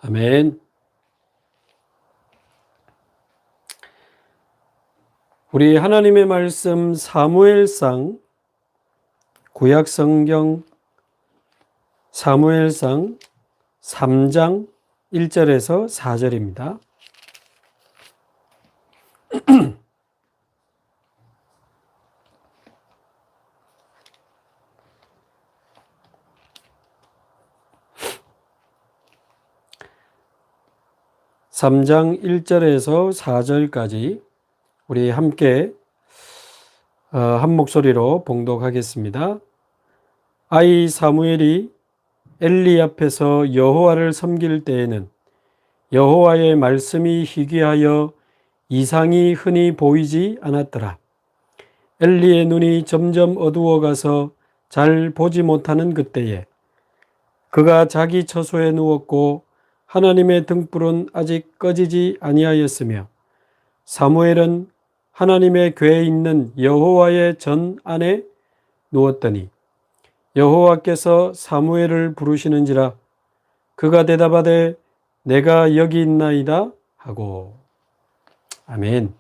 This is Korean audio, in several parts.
아멘. 우리 하나님의 말씀 사무엘상 구약성경 사무엘상 3장 1절에서 4절입니다. (3장) 1절에서 4절까지 우리 함께 한 목소리로 봉독하겠습니다. 아이 사무엘이 엘리 앞에서 여호와를 섬길 때에는 여호와의 말씀이 희귀하여 이상이 흔히 보이지 않았더라. 엘리의 눈이 점점 어두워가서 잘 보지 못하는 그때에 그가 자기 처소에 누웠고 하나님의 등불은 아직 꺼지지 아니하였으며 사무엘은 하나님의 궤에 있는 여호와의 전 안에 누웠더니 여호와께서 사무엘을 부르시는지라 그가 대답하되 내가 여기 있나이다 하고. 아멘.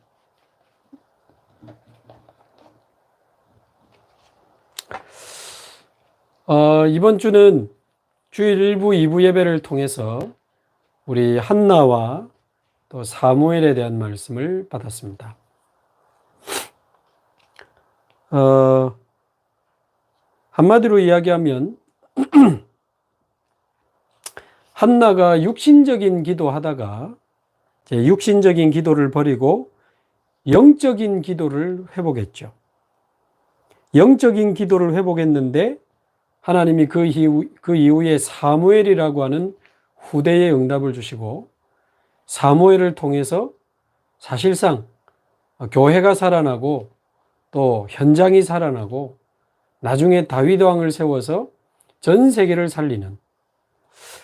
이번 주는 주일 1부, 2부 예배를 통해서 우리 한나와 또 사무엘에 대한 말씀을 받았습니다. 한마디로 이야기하면 한나가 육신적인 기도하다가 육신적인 기도를 버리고 영적인 기도를 회복했죠. 영적인 기도를 회복했는데 하나님이 그 이후에 사무엘이라고 하는 후대의 응답을 주시고 사무엘을 통해서 사실상 교회가 살아나고 또 현장이 살아나고 나중에 다윗 왕을 세워서 전 세계를 살리는,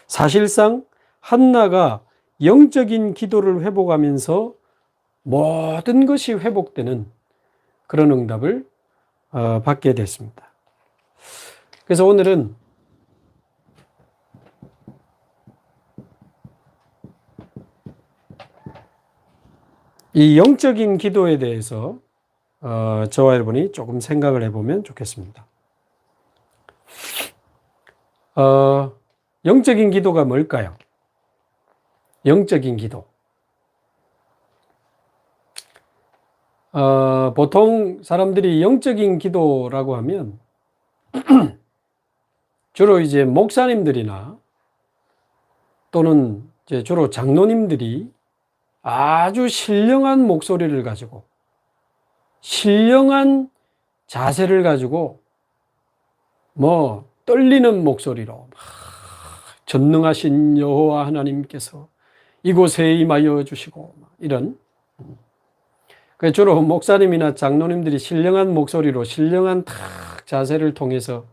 사실상 한나가 영적인 기도를 회복하면서 모든 것이 회복되는 그런 응답을 받게 됐습니다. 그래서 오늘은 이 영적인 기도에 대해서 저와 여러분이 조금 생각을 해보면 좋겠습니다. 영적인 기도가 뭘까요? 영적인 기도. 보통 사람들이 영적인 기도라고 하면 주로 이제 목사님들이나 또는 이제 주로 장로님들이 아주 신령한 목소리를 가지고 신령한 자세를 가지고 떨리는 목소리로 전능하신 여호와 하나님께서 이곳에 임하여 주시고 이런, 주로 목사님이나 장로님들이 신령한 목소리로 신령한 자세를 통해서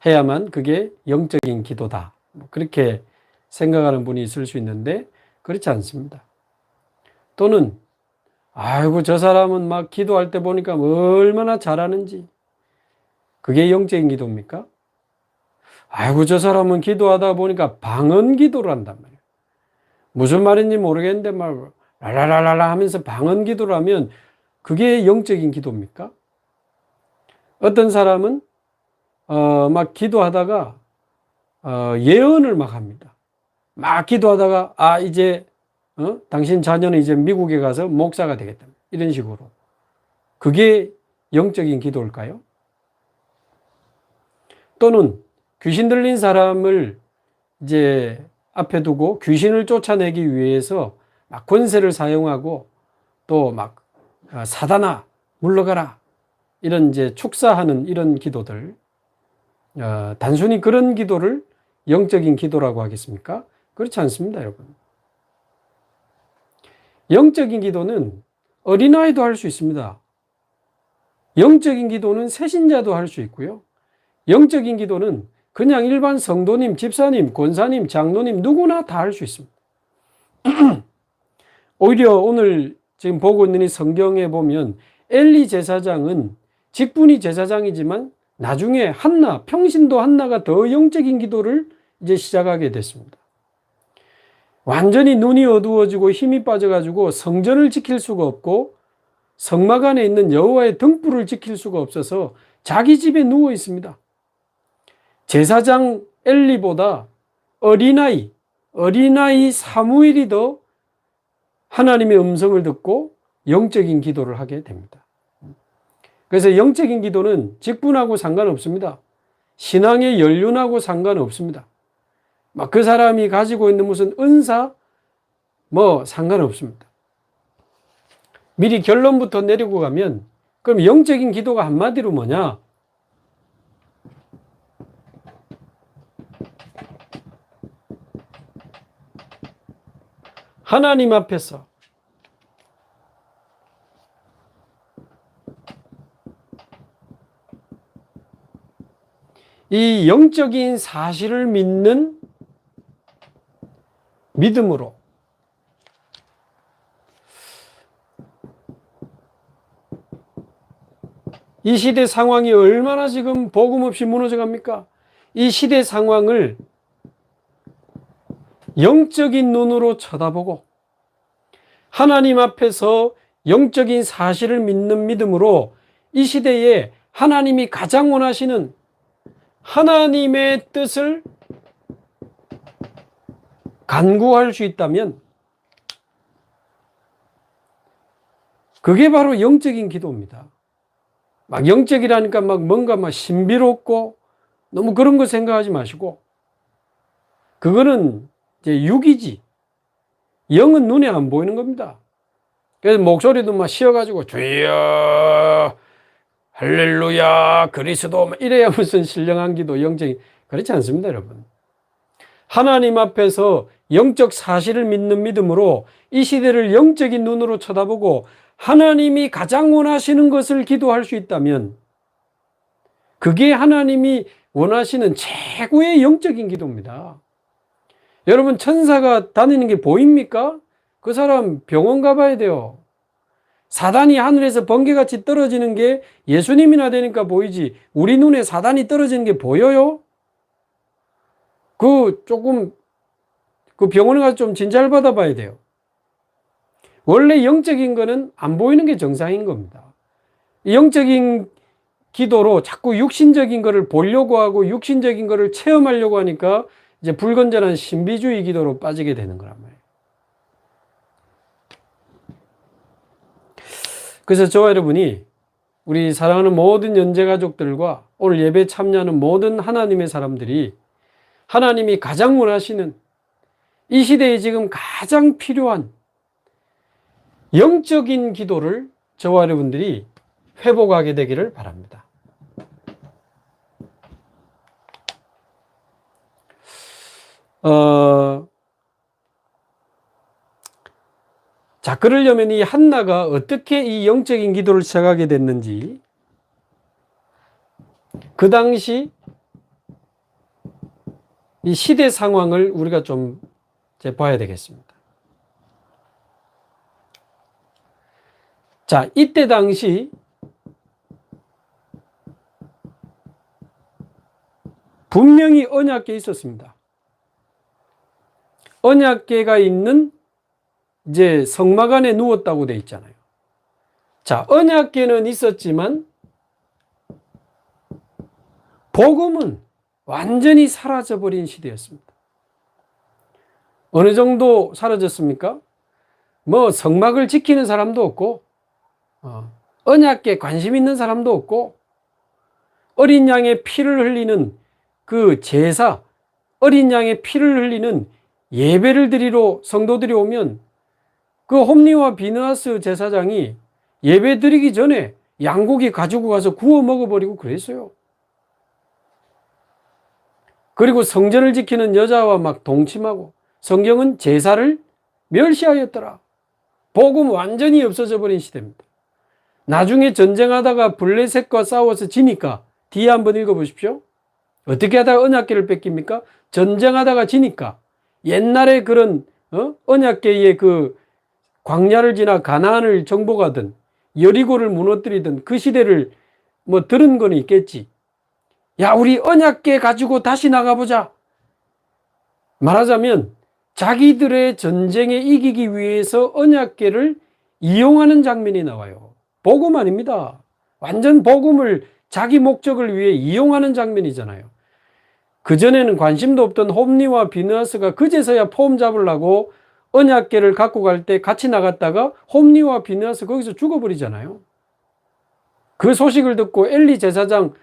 해야만 그게 영적인 기도다, 그렇게 생각하는 분이 있을 수 있는데 그렇지 않습니다. 또는 아이고 저 사람은 막 기도할 때 보니까 얼마나 잘하는지, 그게 영적인 기도입니까? 아이고 저 사람은 기도하다 보니까 방언 기도를 한단 말이에요. 무슨 말인지 모르겠는데 막 랄랄랄라 하면서 방언 기도를 하면 그게 영적인 기도입니까? 어떤 사람은 막 기도하다가 예언을 막 합니다. 막 기도하다가 이제 당신 자녀는 이제 미국에 가서 목사가 되겠다, 이런 식으로. 그게 영적인 기도일까요? 또는 귀신 들린 사람을 이제 앞에 두고 귀신을 쫓아내기 위해서 막 권세를 사용하고 또 막 사단아 물러가라, 이런 이제 축사하는 이런 기도들, 단순히 그런 기도를 영적인 기도라고 하겠습니까? 그렇지 않습니다, 여러분. 영적인 기도는 어린아이도 할 수 있습니다. 영적인 기도는 새신자도 할 수 있고요. 영적인 기도는 그냥 일반 성도님, 집사님, 권사님, 장로님 누구나 다 할 수 있습니다. 오히려 오늘 지금 보고 있는 이 성경에 보면 엘리 제사장은 직분이 제사장이지만 나중에 평신도 한나가 더 영적인 기도를 이제 시작하게 됐습니다. 완전히 눈이 어두워지고 힘이 빠져가지고 성전을 지킬 수가 없고 성막 안에 있는 여호와의 등불을 지킬 수가 없어서 자기 집에 누워 있습니다. 제사장 엘리보다 어린아이 사무엘이 더 하나님의 음성을 듣고 영적인 기도를 하게 됩니다. 그래서 영적인 기도는 직분하고 상관없습니다. 신앙의 연륜하고 상관없습니다. 막 그 사람이 가지고 있는 무슨 은사 상관없습니다. 미리 결론부터 내리고 가면 그럼 영적인 기도가 한마디로 뭐냐? 하나님 앞에서 이 영적인 사실을 믿는 믿음으로 이 시대 상황이 얼마나 지금 복음 없이 무너져 갑니까? 이 시대 상황을 영적인 눈으로 쳐다보고 하나님 앞에서 영적인 사실을 믿는 믿음으로 이 시대에 하나님이 가장 원하시는 하나님의 뜻을 간구할 수 있다면 그게 바로 영적인 기도입니다. 막 영적이라니까 뭔가 신비롭고 너무 그런 거 생각하지 마시고 그거는 이제 육이지 영은 눈에 안 보이는 겁니다. 그래서 목소리도 막 쉬어가지고 주여 할렐루야 그리스도 이래야 무슨 신령한 기도 영적인 그렇지 않습니다. 여러분 하나님 앞에서 영적 사실을 믿는 믿음으로 이 시대를 영적인 눈으로 쳐다보고 하나님이 가장 원하시는 것을 기도할 수 있다면 그게 하나님이 원하시는 최고의 영적인 기도입니다. 여러분 천사가 다니는 게 보입니까? 그 사람 병원 가봐야 돼요. 사단이 하늘에서 번개같이 떨어지는 게 예수님이나 되니까 보이지 우리 눈에 사단이 떨어지는 게 보여요? 조금 병원에 가서 좀 진찰 받아봐야 돼요. 원래 영적인 거는 안 보이는 게 정상인 겁니다. 영적인 기도로 자꾸 육신적인 거를 보려고 하고 육신적인 거를 체험하려고 하니까 이제 불건전한 신비주의 기도로 빠지게 되는 거란 말이에요. 그래서 저와 여러분이 우리 사랑하는 모든 연제가족들과 오늘 예배 참여하는 모든 하나님의 사람들이 하나님이 가장 원하시는 이 시대에 지금 가장 필요한 영적인 기도를 저와 여러분들이 회복하게 되기를 바랍니다. 자, 그러려면 이 한나가 어떻게 이 영적인 기도를 시작하게 됐는지 그 당시 이 시대 상황을 우리가 좀 봐야 되겠습니다. 자, 이때 당시 분명히 언약궤 있었습니다. 언약궤가 있는 이제 성막 안에 누웠다고 돼 있잖아요. 자, 언약궤는 있었지만 복음은 완전히 사라져버린 시대였습니다. 어느 정도 사라졌습니까? 성막을 지키는 사람도 없고 언약궤 관심 있는 사람도 없고 어린 양의 피를 흘리는 그 제사, 어린 양의 피를 흘리는 예배를 드리러 성도들이 오면 그 홈리와 비느하스 제사장이 예배 드리기 전에 양고기 가지고 가서 구워 먹어버리고 그랬어요. 그리고 성전을 지키는 여자와 막 동침하고 성경은 제사를 멸시하였더라. 복음 완전히 없어져 버린 시대입니다. 나중에 전쟁하다가 블레셋과 싸워서 지니까 뒤에 한번 읽어보십시오. 어떻게 하다가 언약궤를 뺏깁니까? 전쟁하다가 지니까 옛날에 그런 언약궤의 그 광야를 지나 가나안을 정복하던 여리고를 무너뜨리던 그 시대를 들은 건 있겠지. 야, 우리 언약궤 가지고 다시 나가보자. 말하자면 자기들의 전쟁에 이기기 위해서 언약궤를 이용하는 장면이 나와요. 복음 아닙니다. 완전 복음을 자기 목적을 위해 이용하는 장면이잖아요. 그전에는 관심도 없던 홈리와 비느하스가 그제서야 폼 잡으려고 언약궤를 갖고 갈 때 같이 나갔다가 홈리와 비느하스 거기서 죽어버리잖아요. 그 소식을 듣고 엘리 제사장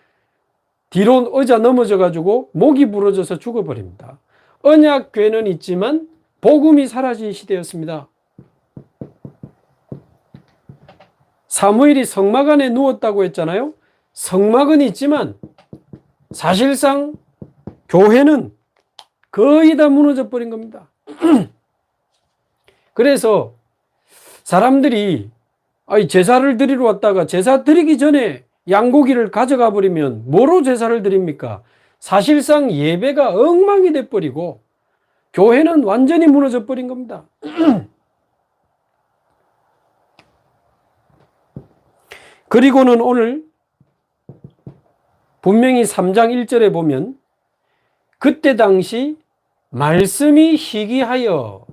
뒤로 의자 넘어져 가지고 목이 부러져서 죽어버립니다. 언약궤는 있지만 복음이 사라진 시대였습니다. 사무엘이 성막 안에 누웠다고 했잖아요. 성막은 있지만 사실상 교회는 거의 다 무너져 버린 겁니다. 그래서 사람들이 제사를 드리러 왔다가 제사 드리기 전에 양고기를 가져가 버리면 뭐로 제사를 드립니까? 사실상 예배가 엉망이 돼 버리고 교회는 완전히 무너져 버린 겁니다. 그리고는 오늘 분명히 3장 1절에 보면 그때 당시 말씀이 희귀하여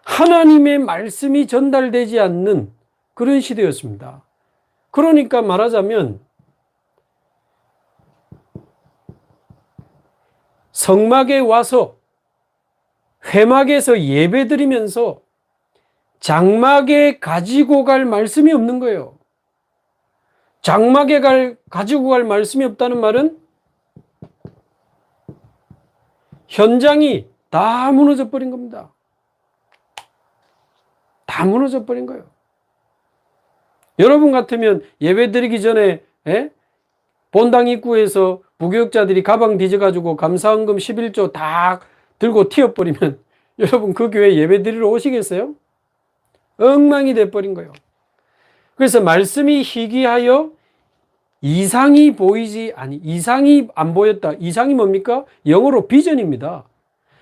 하나님의 말씀이 전달되지 않는 그런 시대였습니다. 그러니까 말하자면 성막에 와서 회막에서 예배 드리면서 장막에 가지고 갈 말씀이 없는 거예요. 장막에 가지고 갈 말씀이 없다는 말은 현장이 다 무너져 버린 겁니다. 다 무너져 버린 거예요. 여러분 같으면 예배 드리기 전에 본당 입구에서 부교육자들이 가방 뒤져가지고 감사헌금 11조 다 들고 튀어버리면 여러분 그 교회 예배 드리러 오시겠어요? 엉망이 돼버린 거예요. 그래서 말씀이 희귀하여 이상이 안 보였다. 이상이 뭡니까? 영어로 비전입니다.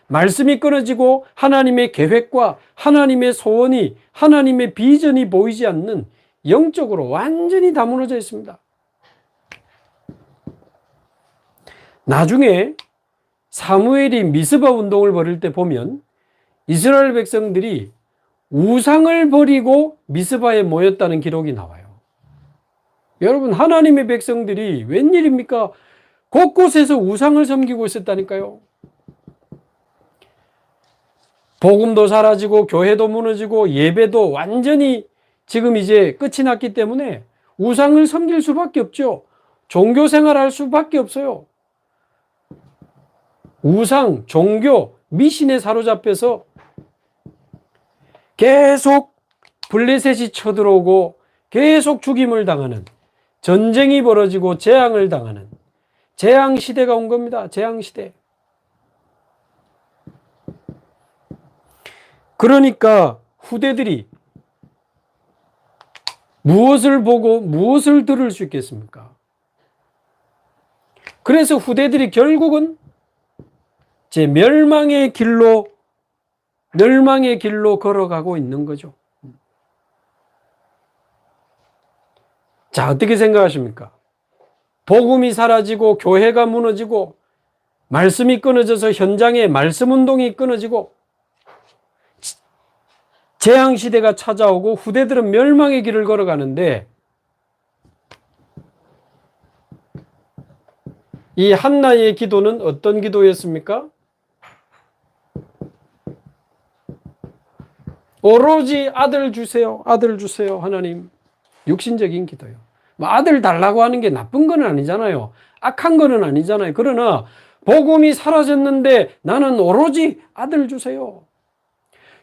말씀이 끊어지고 하나님의 계획과 하나님의 소원이, 하나님의 비전이 보이지 않는 영적으로 완전히 다 무너져 있습니다. 나중에 사무엘이 미스바 운동을 벌일 때 보면 이스라엘 백성들이 우상을 버리고 미스바에 모였다는 기록이 나와요. 여러분, 하나님의 백성들이 웬일입니까? 곳곳에서 우상을 섬기고 있었다니까요. 복음도 사라지고 교회도 무너지고 예배도 완전히 지금 이제 끝이 났기 때문에 우상을 섬길 수밖에 없죠. 종교 생활할 수밖에 없어요. 우상, 종교, 미신에 사로잡혀서 계속 블레셋이 쳐들어오고 계속 죽임을 당하는, 전쟁이 벌어지고 재앙을 당하는 재앙시대가 온 겁니다. 재앙시대. 그러니까 후대들이 무엇을 보고 무엇을 들을 수 있겠습니까? 그래서 후대들이 결국은 멸망의 길로 걸어가고 있는 거죠. 자, 어떻게 생각하십니까? 복음이 사라지고 교회가 무너지고 말씀이 끊어져서 현장에 말씀 운동이 끊어지고 재앙시대가 찾아오고 후대들은 멸망의 길을 걸어가는데 이 한나의 기도는 어떤 기도였습니까? 오로지 아들 주세요. 아들 주세요. 하나님. 육신적인 기도요. 아들 달라고 하는 게 나쁜 건 아니잖아요. 악한 건 아니잖아요. 그러나 복음이 사라졌는데 나는 오로지 아들 주세요.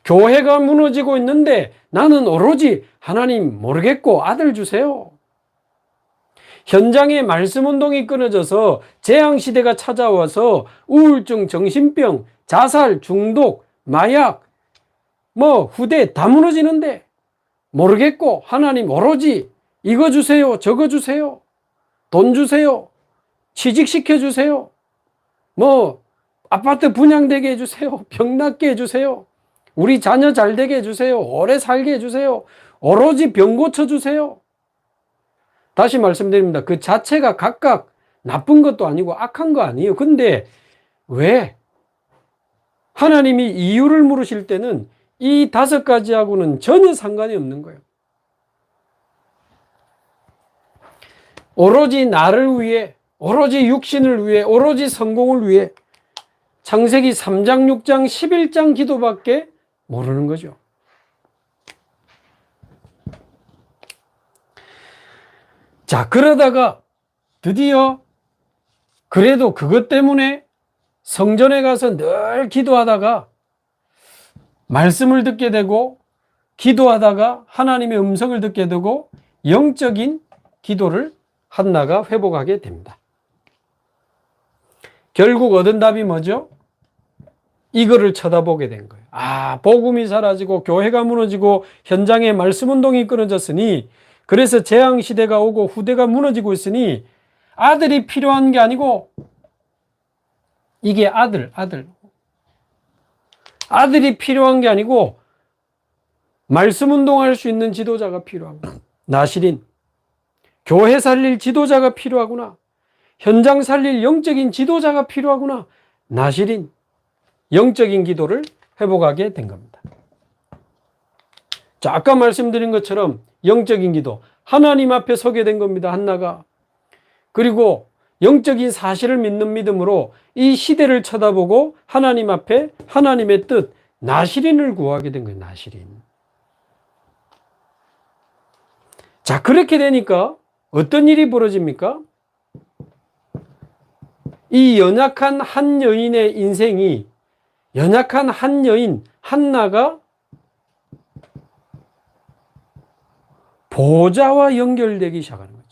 교회가 무너지고 있는데 나는 오로지 하나님 모르겠고 아들 주세요. 현장에 말씀 운동이 끊어져서 재앙시대가 찾아와서 우울증, 정신병, 자살, 중독, 마약, 후대 다 무너지는데 모르겠고 하나님 오로지 이거 주세요. 저거 주세요. 돈 주세요. 취직시켜 주세요. 아파트 분양되게 해주세요. 병 낫게 해주세요. 우리 자녀 잘 되게 해주세요. 오래 살게 해주세요. 오로지 병 고쳐주세요. 다시 말씀드립니다. 그 자체가 각각 나쁜 것도 아니고 악한 거 아니에요. 근데 왜 하나님이 이유를 물으실 때는 이 5가지하고는 전혀 상관이 없는 거예요. 오로지 나를 위해, 오로지 육신을 위해, 오로지 성공을 위해 창세기 3장, 6장, 11장 기도밖에 모르는 거죠. 자, 그러다가 드디어 그래도 그것 때문에 성전에 가서 늘 기도하다가 말씀을 듣게 되고 기도하다가 하나님의 음성을 듣게 되고 영적인 기도를 한나가 회복하게 됩니다. 결국 얻은 답이 뭐죠? 이거를 쳐다보게 된 거예요. 아, 복음이 사라지고 교회가 무너지고 현장에 말씀 운동이 끊어졌으니, 그래서 재앙시대가 오고 후대가 무너지고 있으니 아들이 필요한 게 아니고, 이게 아들이 필요한 게 아니고 말씀 운동할 수 있는 지도자가 필요합니다. 나실인 교회 살릴 지도자가 필요하구나. 현장 살릴 영적인 지도자가 필요하구나. 나실인 영적인 기도를 회복하게 된 겁니다. 자, 아까 말씀드린 것처럼 영적인 기도, 하나님 앞에 서게 된 겁니다. 한나가. 그리고 영적인 사실을 믿는 믿음으로 이 시대를 쳐다보고 하나님 앞에 하나님의 뜻, 나실인을 구하게 된 거예요. 나실인. 자, 그렇게 되니까 어떤 일이 벌어집니까? 이 연약한 한 여인의 인생이, 연약한 한 여인 한나가 보좌와 연결되기 시작하는 거죠.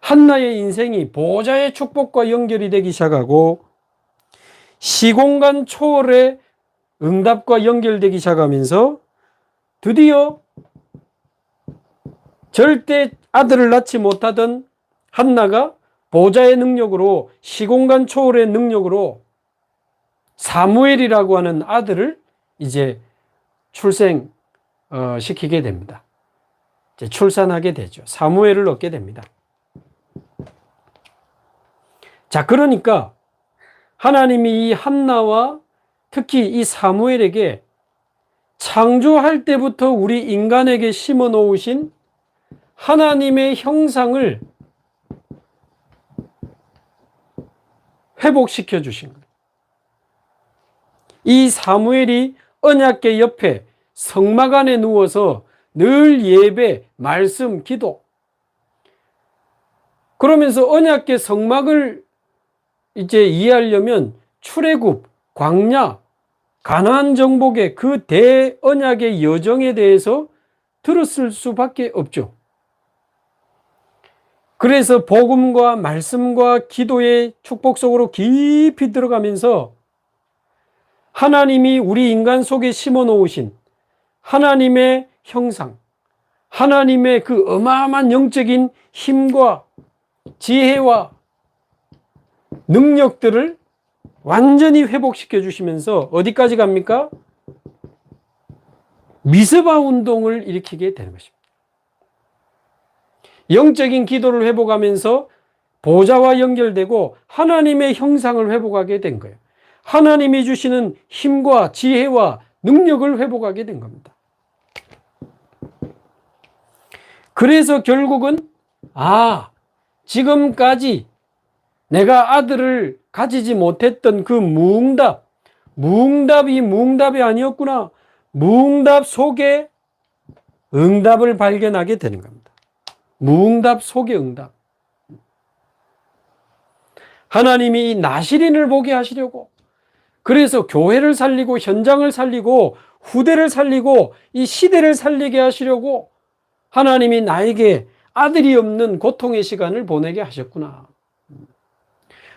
한나의 인생이 보좌의 축복과 연결이 되기 시작하고 시공간 초월의 응답과 연결되기 시작하면서 드디어 절대 아들을 낳지 못하던 한나가 보좌의 능력으로, 시공간 초월의 능력으로 사무엘이라고 하는 아들을 이제 출생시키게 됩니다. 이제 출산하게 되죠. 사무엘을 얻게 됩니다. 자, 그러니까 하나님이 이 한나와 특히 이 사무엘에게 창조할 때부터 우리 인간에게 심어 놓으신 하나님의 형상을 회복시켜 주신 거예요. 이 사무엘이 언약궤 옆에 성막 안에 누워서 늘 예배, 말씀, 기도, 그러면서 언약궤 성막을 이제 이해하려면 출애굽, 광야, 가나안 정복의 그 대언약의 여정에 대해서 들었을 수밖에 없죠. 그래서 복음과 말씀과 기도의 축복 속으로 깊이 들어가면서 하나님이 우리 인간 속에 심어 놓으신 하나님의 형상, 하나님의 그 어마어마한 영적인 힘과 지혜와 능력들을 완전히 회복시켜 주시면서 어디까지 갑니까? 미스바 운동을 일으키게 되는 것입니다. 영적인 기도를 회복하면서 보좌와 연결되고 하나님의 형상을 회복하게 된 거예요. 하나님이 주시는 힘과 지혜와 능력을 회복하게 된 겁니다. 그래서 결국은 지금까지 내가 아들을 가지지 못했던 그 무응답이 무응답이 아니었구나. 무응답 속에 응답을 발견하게 되는 겁니다. 무응답 속의 응답. 하나님이 이 나실인을 보게 하시려고, 그래서 교회를 살리고 현장을 살리고 후대를 살리고 이 시대를 살리게 하시려고 하나님이 나에게 아들이 없는 고통의 시간을 보내게 하셨구나.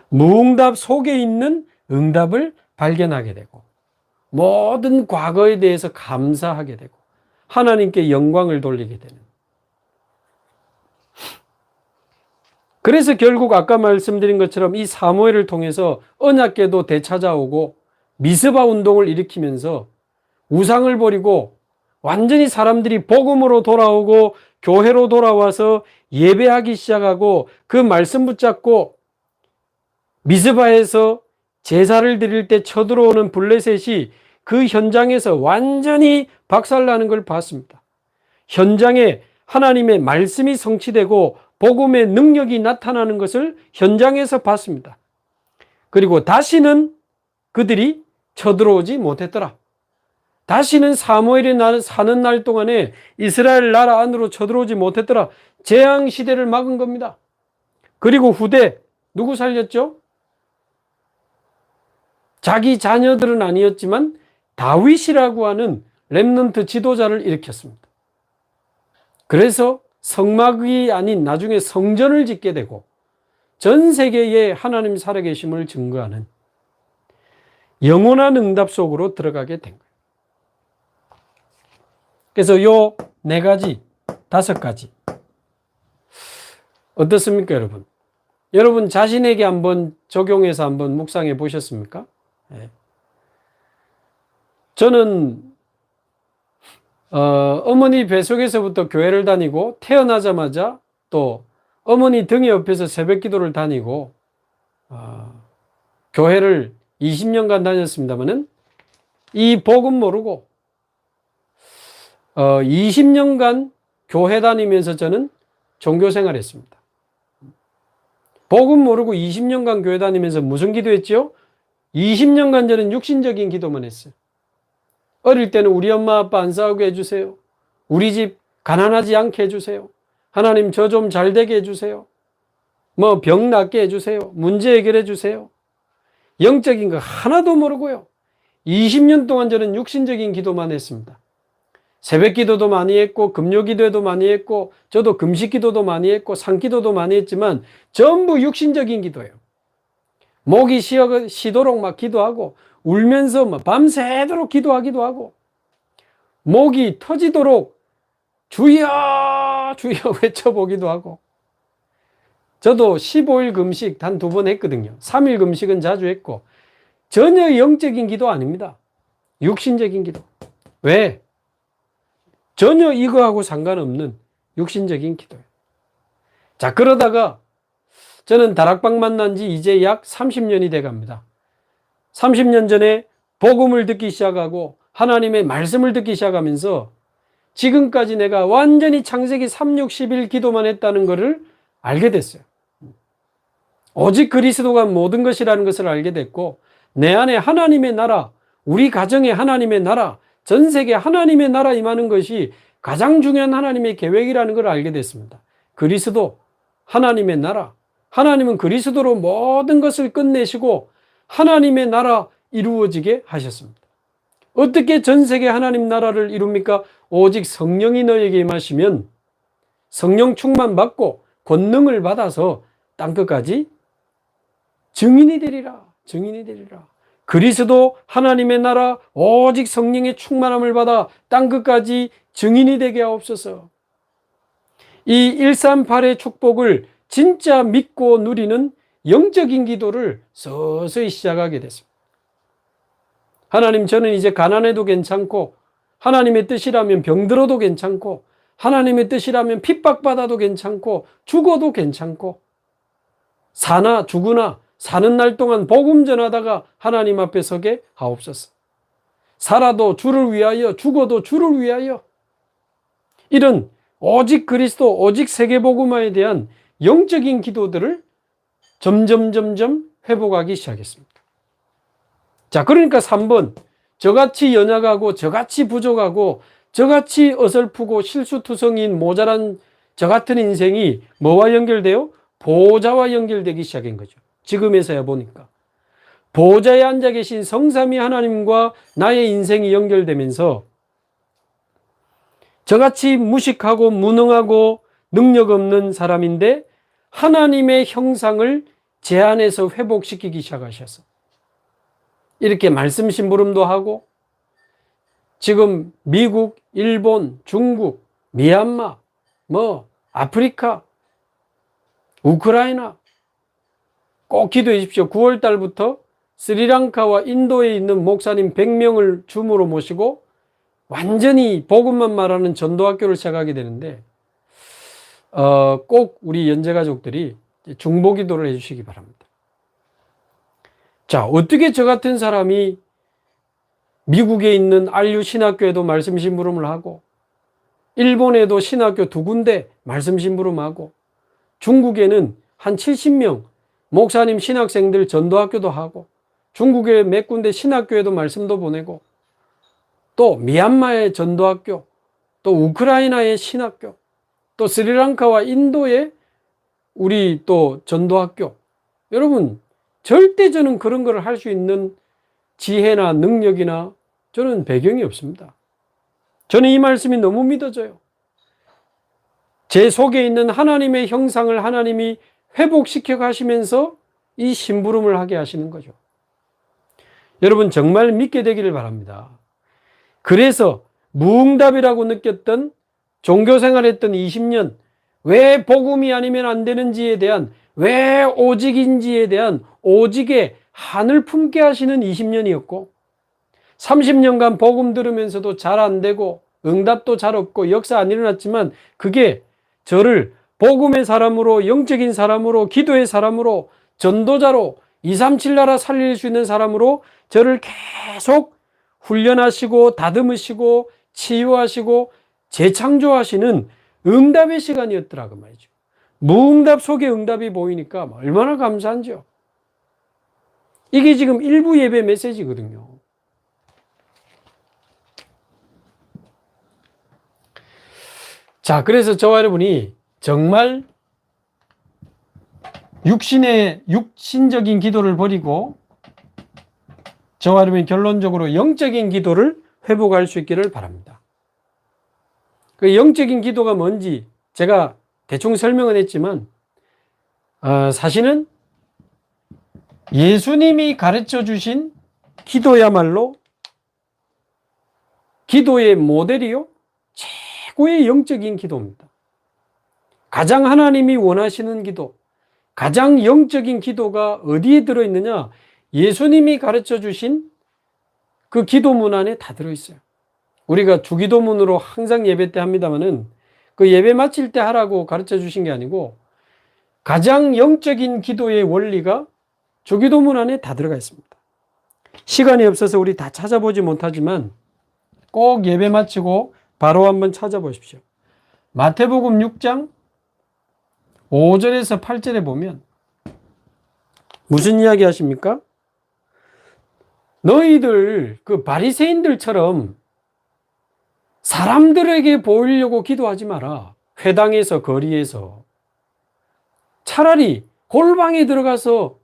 무응답 속에 있는 응답을 발견하게 되고 모든 과거에 대해서 감사하게 되고 하나님께 영광을 돌리게 되는. 그래서 결국 아까 말씀드린 것처럼 이 사무엘을 통해서 언약궤도 되찾아오고 미스바 운동을 일으키면서 우상을 버리고 완전히 사람들이 복음으로 돌아오고 교회로 돌아와서 예배하기 시작하고 그 말씀 붙잡고 미스바에서 제사를 드릴 때 쳐들어오는 블레셋이 그 현장에서 완전히 박살나는 걸 봤습니다. 현장에 하나님의 말씀이 성취되고 복음의 능력이 나타나는 것을 현장에서 봤습니다. 그리고 다시는 그들이 쳐들어오지 못했더라. 다시는 사무엘이 사는 날 동안에 이스라엘 나라 안으로 쳐들어오지 못했더라. 재앙 시대를 막은 겁니다. 그리고 후대 누구 살렸죠? 자기 자녀들은 아니었지만 다윗이라고 하는 렘넌트 지도자를 일으켰습니다. 그래서 성막이 아닌 나중에 성전을 짓게 되고 전 세계에 하나님 살아계심을 증거하는 영원한 응답 속으로 들어가게 된 거예요. 그래서 요 4가지, 5가지 어떻습니까, 여러분? 여러분 자신에게 한번 적용해서 한번 묵상해 보셨습니까? 네. 저는 어머니 뱃속에서부터 교회를 다니고 태어나자마자 또 어머니 등에 옆에서 새벽 기도를 다니고 교회를 20년간 다녔습니다만은 이 복음 모르고 20년간 교회 다니면서 저는 종교 생활했습니다. 복음 모르고 20년간 교회 다니면서 무슨 기도했죠? 20년간 저는 육신적인 기도만 했어요. 어릴 때는 우리 엄마 아빠 안 싸우게 해주세요. 우리 집 가난하지 않게 해주세요. 하나님 저 좀 잘 되게 해주세요. 뭐 병 낫게 해주세요. 문제 해결해 주세요. 영적인 거 하나도 모르고요. 20년 동안 저는 육신적인 기도만 했습니다. 새벽 기도도 많이 했고 금요 기도도 많이 했고 저도 금식 기도도 많이 했고 산기도도 많이 했지만 전부 육신적인 기도예요. 목이 쉬도록 막 기도하고 울면서 막 밤새도록 기도하기도 하고 목이 터지도록 주여 주여 외쳐보기도 하고 저도 15일 금식 단 2번 했거든요. 3일 금식은 자주 했고 전혀 영적인 기도 아닙니다. 육신적인 기도. 왜? 전혀 이거하고 상관없는 육신적인 기도예요. 자, 그러다가 저는 다락방 만난 지 이제 약 30년이 돼 갑니다. 30년 전에 복음을 듣기 시작하고 하나님의 말씀을 듣기 시작하면서 지금까지 내가 완전히 창세기 3, 6, 11 기도만 했다는 것을 알게 됐어요. 오직 그리스도가 모든 것이라는 것을 알게 됐고 내 안에 하나님의 나라, 우리 가정에 하나님의 나라, 전 세계 하나님의 나라 임하는 것이 가장 중요한 하나님의 계획이라는 걸 알게 됐습니다. 그리스도, 하나님의 나라, 하나님은 그리스도로 모든 것을 끝내시고 하나님의 나라 이루어지게 하셨습니다. 어떻게 전 세계 하나님 나라를 이룹니까? 오직 성령이 너에게 임하시면 성령 충만 받고 권능을 받아서 땅끝까지 증인이 되리라. 증인이 되리라. 그리스도 하나님의 나라 오직 성령의 충만함을 받아 땅끝까지 증인이 되게 하옵소서. 이 138의 축복을 진짜 믿고 누리는 영적인 기도를 서서히 시작하게 됐습니다. 하나님, 저는 이제 가난해도 괜찮고 하나님의 뜻이라면 병들어도 괜찮고 하나님의 뜻이라면 핍박받아도 괜찮고 죽어도 괜찮고 사나 죽으나 사는 날 동안 복음 전하다가 하나님 앞에 서게 하옵소서. 살아도 주를 위하여 죽어도 주를 위하여 이런 오직 그리스도 오직 세계복음화에 대한 영적인 기도들을 점점 회복하기 시작했습니다. 자, 그러니까 3번 저같이 연약하고 저같이 부족하고 저같이 어설프고 실수투성이인 모자란 저 같은 인생이 뭐와 연결돼요? 보좌와 연결되기 시작한 거죠. 지금에서야 보니까 보좌에 앉아 계신 성삼위 하나님과 나의 인생이 연결되면서 저같이 무식하고 무능하고 능력 없는 사람인데 하나님의 형상을 제 안에서 회복시키기 시작하셔서 이렇게 말씀 심부름도 하고 지금 미국, 일본, 중국, 미얀마, 아프리카, 우크라이나 꼭 기도해 주십시오. 9월 달부터 스리랑카와 인도에 있는 목사님 100명을 줌으로 모시고 완전히 복음만 말하는 전도학교를 시작하게 되는데 꼭 우리 연재가족들이 중보기도를 해주시기 바랍니다. 자, 어떻게 저 같은 사람이 미국에 있는 안류 신학교에도 말씀 심부름을 하고, 일본에도 신학교 2군데 말씀 심부름하고, 중국에는 한 70명 목사님 신학생들 전도학교도 하고, 중국의 몇 군데 신학교에도 말씀도 보내고, 또 미얀마의 전도학교, 또 우크라이나의 신학교, 또 스리랑카와 인도의 우리 또 전도학교. 여러분, 절대 저는 그런 걸 할 수 있는 지혜나 능력이나 저는 배경이 없습니다. 저는 이 말씀이 너무 믿어져요. 제 속에 있는 하나님의 형상을 하나님이 회복시켜 가시면서 이 심부름을 하게 하시는 거죠. 여러분, 정말 믿게 되기를 바랍니다. 그래서 무응답이라고 느꼈던 종교생활했던 20년, 왜 복음이 아니면 안 되는지에 대한, 왜 오직인지에 대한 오직의 한을 품게 하시는 20년이었고, 30년간 복음 들으면서도 잘 안 되고 응답도 잘 없고 역사 안 일어났지만, 그게 저를 복음의 사람으로, 영적인 사람으로, 기도의 사람으로, 전도자로, 237 나라 살릴 수 있는 사람으로 저를 계속 훈련하시고 다듬으시고 치유하시고 재창조하시는 응답의 시간이었더라고 말이죠. 무응답 속에 응답이 보이니까 얼마나 감사한지요. 이게 지금 일부 예배 메시지거든요. 자, 그래서 저와 여러분이 정말 육신적인 기도를 버리고 저와 여러분이 결론적으로 영적인 기도를 회복할 수 있기를 바랍니다. 그 영적인 기도가 뭔지 제가 대충 설명은 했지만, 사실은 예수님이 가르쳐 주신 기도야말로 기도의 모델이요, 최고의 영적인 기도입니다. 가장 하나님이 원하시는 기도, 가장 영적인 기도가 어디에 들어있느냐? 예수님이 가르쳐 주신 그 기도문 안에 다 들어있어요. 우리가 주기도문으로 항상 예배 때 합니다만은, 그 예배 마칠 때 하라고 가르쳐 주신 게 아니고, 가장 영적인 기도의 원리가 주기도문 안에 다 들어가 있습니다. 시간이 없어서 우리 다 찾아보지 못하지만 꼭 예배 마치고 바로 한번 찾아보십시오. 마태복음 6장 5절에서 8절에 보면 무슨 이야기 하십니까? 너희들 그 바리새인들처럼 사람들에게 보이려고 기도하지 마라. 회당에서, 거리에서. 차라리 골방에 들어가서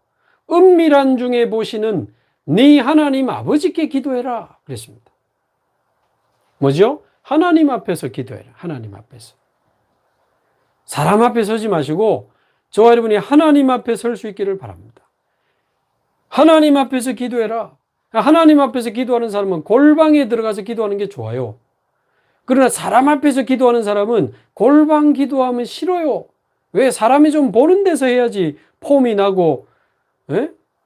은밀한 중에 보시는 네 하나님 아버지께 기도해라 그랬습니다. 뭐죠? 하나님 앞에서 기도해라. 하나님 앞에서. 사람 앞에 서지 마시고 저와 여러분이 하나님 앞에 설 수 있기를 바랍니다. 하나님 앞에서 기도해라. 하나님 앞에서 기도하는 사람은 골방에 들어가서 기도하는 게 좋아요. 그러나 사람 앞에서 기도하는 사람은 골방 기도하면 싫어요. 왜? 사람이 좀 보는 데서 해야지 폼이 나고,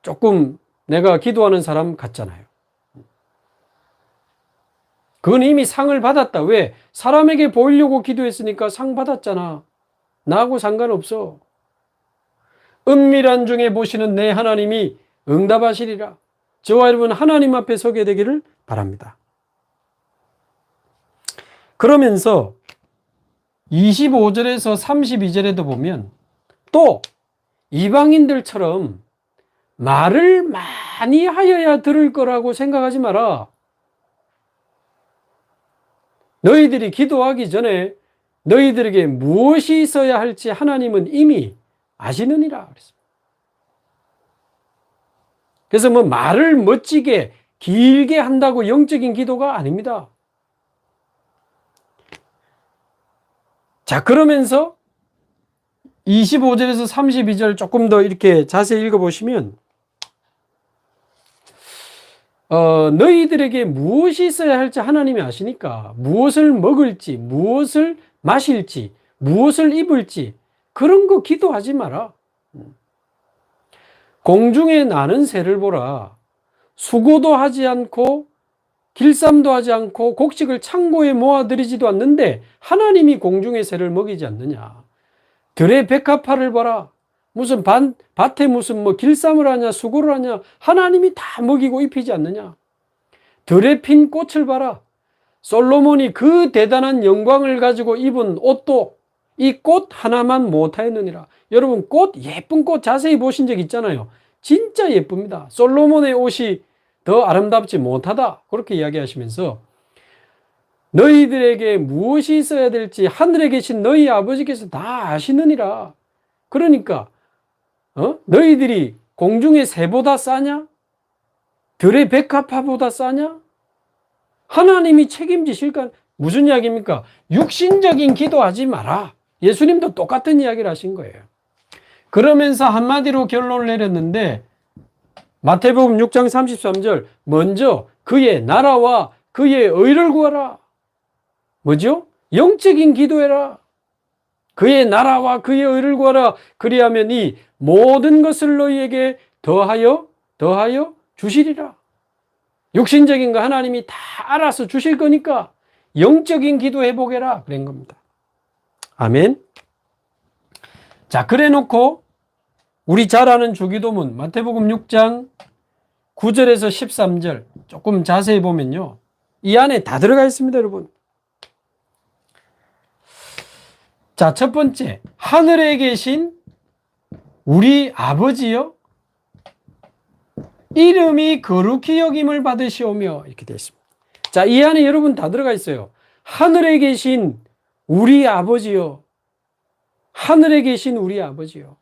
조금 내가 기도하는 사람 같잖아요. 그건 이미 상을 받았다. 왜? 사람에게 보이려고 기도했으니까 상 받았잖아. 나하고 상관없어. 은밀한 중에 보시는 내 하나님이 응답하시리라. 저와 여러분 하나님 앞에 서게 되기를 바랍니다. 그러면서 25절에서 32절에도 보면 또 이방인들처럼 말을 많이 하여야 들을 거라고 생각하지 마라. 너희들이 기도하기 전에 너희들에게 무엇이 있어야 할지 하나님은 이미 아시느니라. 그래서 뭐 말을 멋지게 길게 한다고 영적인 기도가 아닙니다. 자, 그러면서 25절에서 32절 조금 더 이렇게 자세히 읽어보시면 너희들에게 무엇이 있어야 할지 하나님이 아시니까 무엇을 먹을지, 무엇을 마실지, 무엇을 입을지 그런 거 기도하지 마라. 공중에 나는 새를 보라. 수고도 하지 않고 길쌈도 하지 않고 곡식을 창고에 모아들이지도 않는데 하나님이 공중의 새를 먹이지 않느냐. 들의 백합화를 봐라. 무슨 밭에 무슨 뭐 길쌈을 하냐, 수고를 하냐, 하나님이 다 먹이고 입히지 않느냐. 들에 핀 꽃을 봐라. 솔로몬이 그 대단한 영광을 가지고 입은 옷도 이 꽃 하나만 못하였느니라. 여러분, 예쁜 꽃 자세히 보신 적 있잖아요. 진짜 예쁩니다. 솔로몬의 옷이 더 아름답지 못하다. 그렇게 이야기하시면서 너희들에게 무엇이 있어야 될지 하늘에 계신 너희 아버지께서 다 아시느니라. 그러니까 너희들이 공중의 새보다 싸냐? 들의 백합화보다 싸냐? 하나님이 책임지실까? 무슨 이야기입니까? 육신적인 기도하지 마라. 예수님도 똑같은 이야기를 하신 거예요. 그러면서 한마디로 결론을 내렸는데 마태복음 6장 33절 먼저 그의 나라와 그의 의를 구하라. 뭐죠? 영적인 기도해라. 그의 나라와 그의 의를 구하라. 그리하면 이 모든 것을 너희에게 더하여 주시리라. 육신적인 거 하나님이 다 알아서 주실 거니까 영적인 기도 해보게라. 그런 겁니다. 아멘. 자, 그래 놓고 우리 잘 아는 주기도문 마태복음 6장 9절에서 13절 조금 자세히 보면요. 이 안에 다 들어가 있습니다, 여러분. 자, 첫 번째, 하늘에 계신 우리 아버지여 이름이 거룩히 여김을 받으시오며 이렇게 되어 있습니다. 자, 이 안에 여러분 다 들어가 있어요. 하늘에 계신 우리 아버지여, 하늘에 계신 우리 아버지여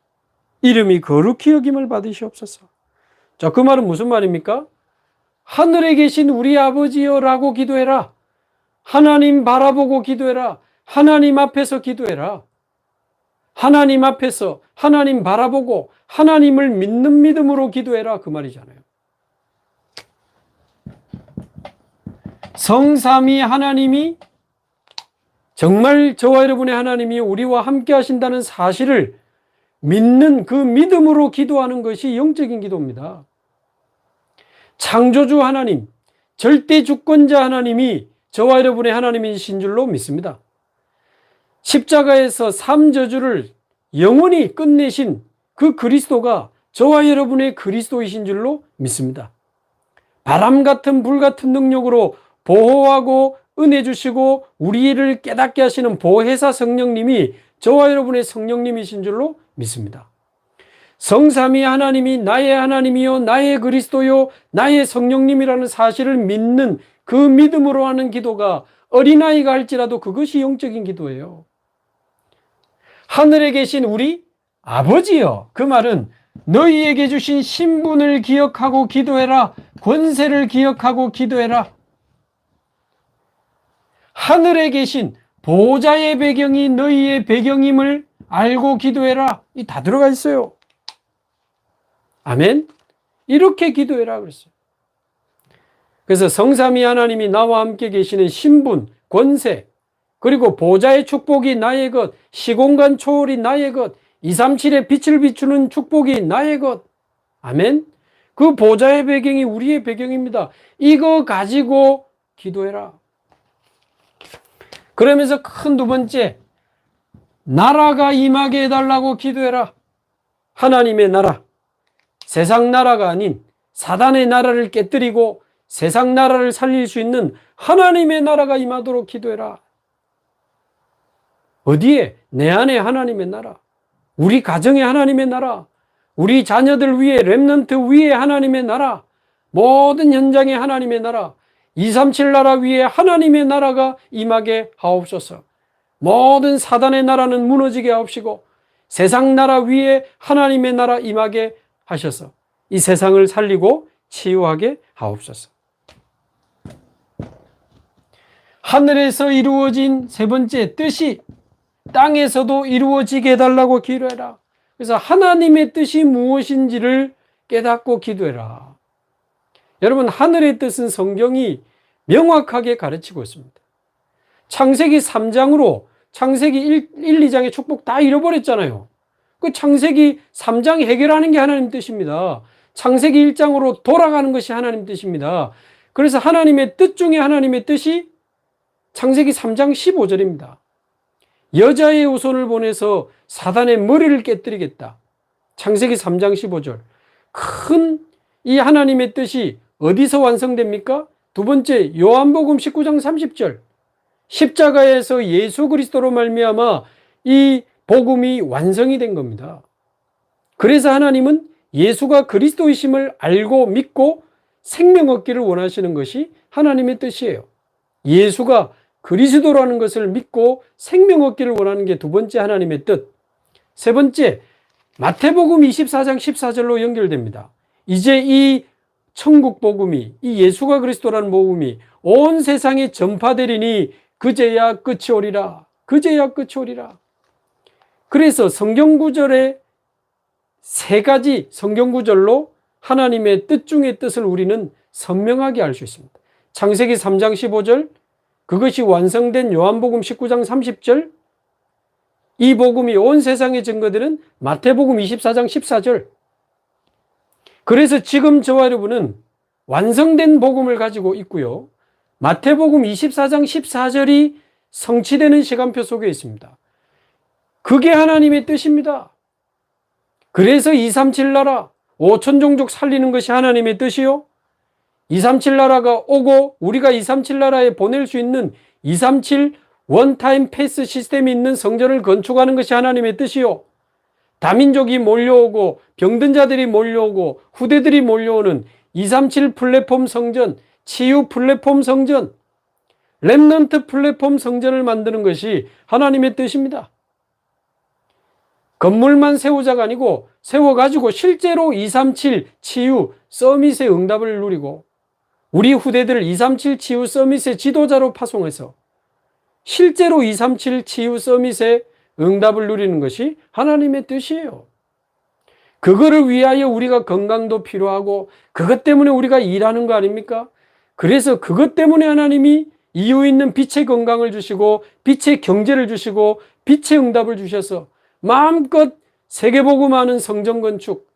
이름이 거룩히 여김을 받으시옵소서. 자, 그 말은 무슨 말입니까? 하늘에 계신 우리 아버지여라고 기도해라. 하나님 바라보고 기도해라. 하나님 앞에서 기도해라. 하나님 앞에서 하나님 바라보고 하나님을 믿는 믿음으로 기도해라. 그 말이잖아요. 성삼위 하나님이 정말 저와 여러분의 하나님이 우리와 함께 하신다는 사실을 믿는 그 믿음으로 기도하는 것이 영적인 기도입니다. 창조주 하나님, 절대 주권자 하나님이 저와 여러분의 하나님이신 줄로 믿습니다. 십자가에서 삼저주를 영원히 끝내신 그 그리스도가 저와 여러분의 그리스도이신 줄로 믿습니다. 바람 같은 불 같은 능력으로 보호하고 은혜 주시고 우리를 깨닫게 하시는 보혜사 성령님이 저와 여러분의 성령님이신 줄로 믿습니다. 성삼위 하나님이 나의 하나님이요 나의 그리스도요 나의 성령님이라는 사실을 믿는 그 믿음으로 하는 기도가 어린아이가 할지라도 그것이 영적인 기도예요. 하늘에 계신 우리 아버지여, 그 말은 너희에게 주신 신분을 기억하고 기도해라. 권세를 기억하고 기도해라. 하늘에 계신 보호자의 배경이 너희의 배경임을 알고 기도해라. 이 다 들어가 있어요. 아멘. 이렇게 기도해라 그랬어요. 그래서 성삼위 하나님이 나와 함께 계시는 신분, 권세, 그리고 보좌의 축복이 나의 것, 시공간 초월이 나의 것, 237의 빛을 비추는 축복이 나의 것. 아멘. 그 보좌의 배경이 우리의 배경입니다. 이거 가지고 기도해라. 그러면서 큰 두 번째, 나라가 임하게 해달라고 기도해라. 하나님의 나라, 세상 나라가 아닌 사단의 나라를 깨뜨리고 세상 나라를 살릴 수 있는 하나님의 나라가 임하도록 기도해라. 어디에? 내 안에 하나님의 나라, 우리 가정에 하나님의 나라, 우리 자녀들 위에, 렘넌트 위에 하나님의 나라, 모든 현장에 하나님의 나라, 237 나라 위에 하나님의 나라가 임하게 하옵소서. 모든 사단의 나라는 무너지게 하옵시고 세상 나라 위에 하나님의 나라 임하게 하셔서 이 세상을 살리고 치유하게 하옵소서. 하늘에서 이루어진 세 번째 뜻이 땅에서도 이루어지게 해달라고 기도해라. 그래서 하나님의 뜻이 무엇인지를 깨닫고 기도해라. 여러분, 하늘의 뜻은 성경이 명확하게 가르치고 있습니다. 창세기 3장으로 창세기 1, 2장의 축복 다 잃어버렸잖아요. 그 창세기 3장 해결하는 게 하나님 뜻입니다. 창세기 1장으로 돌아가는 것이 하나님 뜻입니다. 그래서 하나님의 뜻 중에 하나님의 뜻이 창세기 3장 15절입니다. 여자의 후손을 보내서 사단의 머리를 깨뜨리겠다. 창세기 3장 15절. 큰 이 하나님의 뜻이 어디서 완성됩니까? 두 번째, 요한복음 19장 30절. 십자가에서 예수 그리스도로 말미암아 이 복음이 완성이 된 겁니다. 그래서 하나님은 예수가 그리스도이심을 알고 믿고 생명 얻기를 원하시는 것이 하나님의 뜻이에요. 예수가 그리스도라는 것을 믿고 생명 얻기를 원하는 게 두 번째 하나님의 뜻. 세 번째, 마태복음 24장 14절로 연결됩니다. 이제 이 천국 복음이, 이 예수가 그리스도라는 복음이 온 세상에 전파되리니 그제야 끝이 오리라. 그제야 끝이 오리라. 그래서 성경 구절에 세 가지 성경 구절로 하나님의 뜻 중의 뜻을 우리는 선명하게 알 수 있습니다. 창세기 3장 15절, 그것이 완성된 요한복음 19장 30절, 이 복음이 온 세상에 증거되는 마태복음 24장 14절. 그래서 지금 저와 여러분은 완성된 복음을 가지고 있고요. 마태복음 24장 14절이 성취되는 시간표 속에 있습니다. 그게 하나님의 뜻입니다. 그래서 237 나라, 5천 종족 살리는 것이 하나님의 뜻이요. 237 나라가 오고 우리가 237 나라에 보낼 수 있는 237 원타임 패스 시스템이 있는 성전을 건축하는 것이 하나님의 뜻이요. 다민족이 몰려오고 병든 자들이 몰려오고 후대들이 몰려오는 237 플랫폼 성전, 치유 플랫폼 성전, 렘넌트 플랫폼 성전을 만드는 것이 하나님의 뜻입니다. 건물만 세우자가 아니고 세워가지고 실제로 237 치유 서밋의 응답을 누리고 우리 후대들을 237 치유 서밋의 지도자로 파송해서 실제로 237 치유 서밋의 응답을 누리는 것이 하나님의 뜻이에요. 그거를 위하여 우리가 건강도 필요하고 그것 때문에 우리가 일하는 거 아닙니까? 그래서 그것 때문에 하나님이 이유 있는 빛의 건강을 주시고 빛의 경제를 주시고 빛의 응답을 주셔서 마음껏 세계복음하는 성전 건축,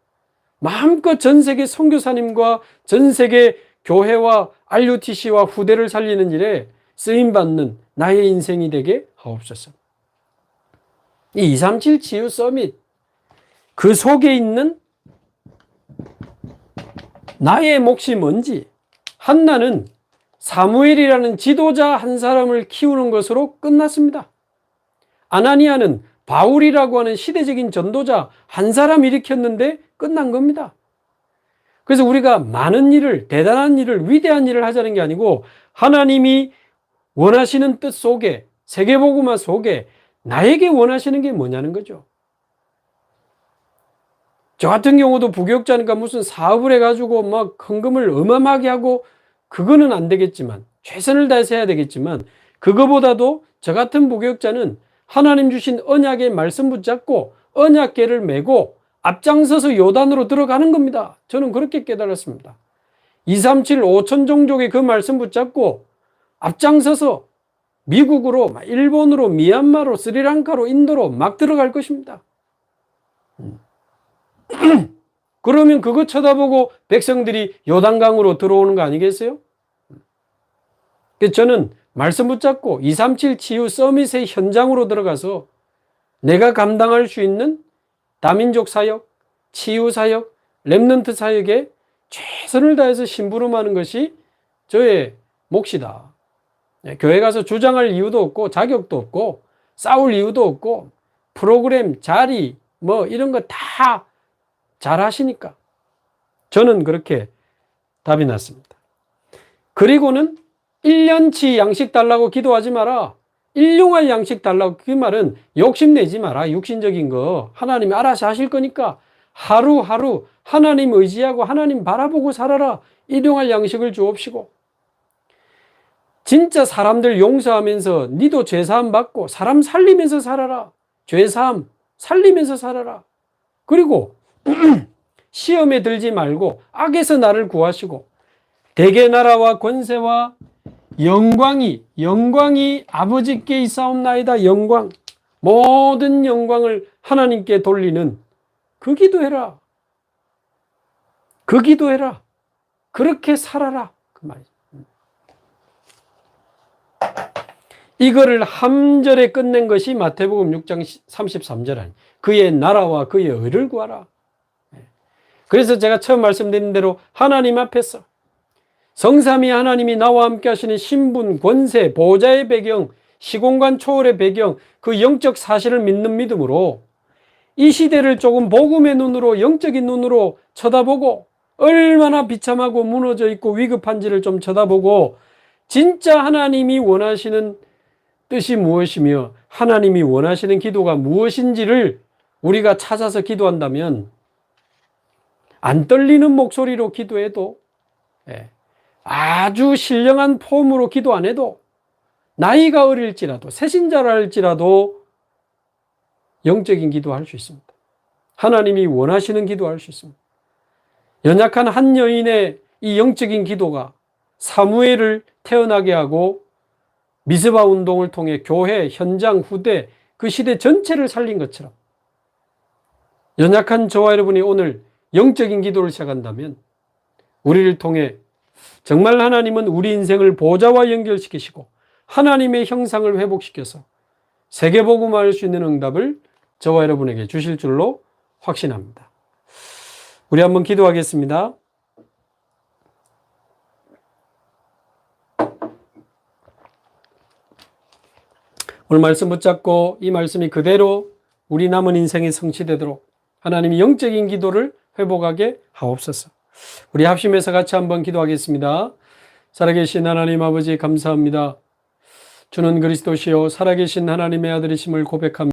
마음껏 전세계 선교사님과 전세계 교회와 RUTC와 후대를 살리는 일에 쓰임받는 나의 인생이 되게 하옵소서. 이 237 치유 서밋, 그 속에 있는 나의 몫이 뭔지, 한나는 사무엘이라는 지도자 한 사람을 키우는 것으로 끝났습니다. 아나니아는 바울이라고 하는 시대적인 전도자 한 사람 일으켰는데 끝난 겁니다. 그래서 우리가 많은 일을, 대단한 일을, 위대한 일을 하자는 게 아니고 하나님이 원하시는 뜻 속에, 세계복음화 속에 나에게 원하시는 게 뭐냐는 거죠. 저 같은 경우도 부교육자니까 무슨 사업을 해가지고 막 헌금을 어마어마하게 하고 그거는 안 되겠지만, 최선을 다해서 해야 되겠지만, 그거보다도 저 같은 부교육자는 하나님 주신 언약의 말씀 붙잡고 언약궤를 메고 앞장서서 요단으로 들어가는 겁니다. 저는 그렇게 깨달았습니다. 237 5천 종족의 그 말씀 붙잡고 앞장서서 미국으로, 일본으로, 미얀마로, 스리랑카로, 인도로 막 들어갈 것입니다. 그러면 그거 쳐다보고 백성들이 요단강으로 들어오는 거 아니겠어요? 그래서 저는 말씀 붙잡고 237 치유 서밋의 현장으로 들어가서 내가 감당할 수 있는 다민족 사역, 치유 사역, 렘넌트 사역에 최선을 다해서 심부름하는 것이 저의 몫이다. 교회 가서 주장할 이유도 없고 자격도 없고 싸울 이유도 없고 프로그램, 자리 뭐 이런 거 다 잘하시니까 저는 그렇게 답이 났습니다. 그리고는 1년치 양식 달라고 기도하지 마라. 일용할 양식 달라고, 그 말은 욕심내지 마라. 육신적인 거 하나님이 알아서 하실 거니까 하루하루 하나님 의지하고 하나님 바라보고 살아라. 일용할 양식을 주옵시고, 진짜 사람들 용서하면서 니도 죄사함 받고 사람 살리면서 살아라. 죄사함 살리면서 살아라. 그리고 시험에 들지 말고 악에서 나를 구하시고 대개 나라와 권세와 영광이 아버지께 있사옵나이다. 영광, 모든 영광을 하나님께 돌리는 그 기도해라. 그 기도해라. 그렇게 살아라. 그 말이죠. 이거를 한 절에 끝낸 것이 마태복음 6장 33절 아니. 그의 나라와 그의 의를 구하라. 그래서 제가 처음 말씀드린 대로 하나님 앞에서 성삼위 하나님이 나와 함께 하시는 신분, 권세, 보좌의 배경, 시공간 초월의 배경, 그 영적 사실을 믿는 믿음으로 이 시대를 조금 복음의 눈으로, 영적인 눈으로 쳐다보고 얼마나 비참하고 무너져 있고 위급한지를 좀 쳐다보고 진짜 하나님이 원하시는 뜻이 무엇이며 하나님이 원하시는 기도가 무엇인지를 우리가 찾아서 기도한다면 안 떨리는 목소리로 기도해도, 아주 신령한 폼으로 기도 안 해도, 나이가 어릴지라도 새신자라 할지라도 영적인 기도할 수 있습니다. 하나님이 원하시는 기도할 수 있습니다. 연약한 한 여인의 이 영적인 기도가 사무엘을 태어나게 하고 미스바 운동을 통해 교회, 현장, 후대, 그 시대 전체를 살린 것처럼 연약한 저와 여러분이 오늘 영적인 기도를 시작한다면 우리를 통해 정말 하나님은 우리 인생을 보좌와 연결시키시고 하나님의 형상을 회복시켜서 세계복음화할 수 있는 응답을 저와 여러분에게 주실 줄로 확신합니다. 우리 한번 기도하겠습니다. 오늘 말씀 붙잡고 이 말씀이 그대로 우리 남은 인생에 성취되도록 하나님이 영적인 기도를 회복하게 하옵소서. 우리 합심해서 같이 한번 기도하겠습니다. 살아계신 하나님 아버지 감사합니다. 주는 그리스도시요 살아계신 하나님의 아들이심을 고백합니다.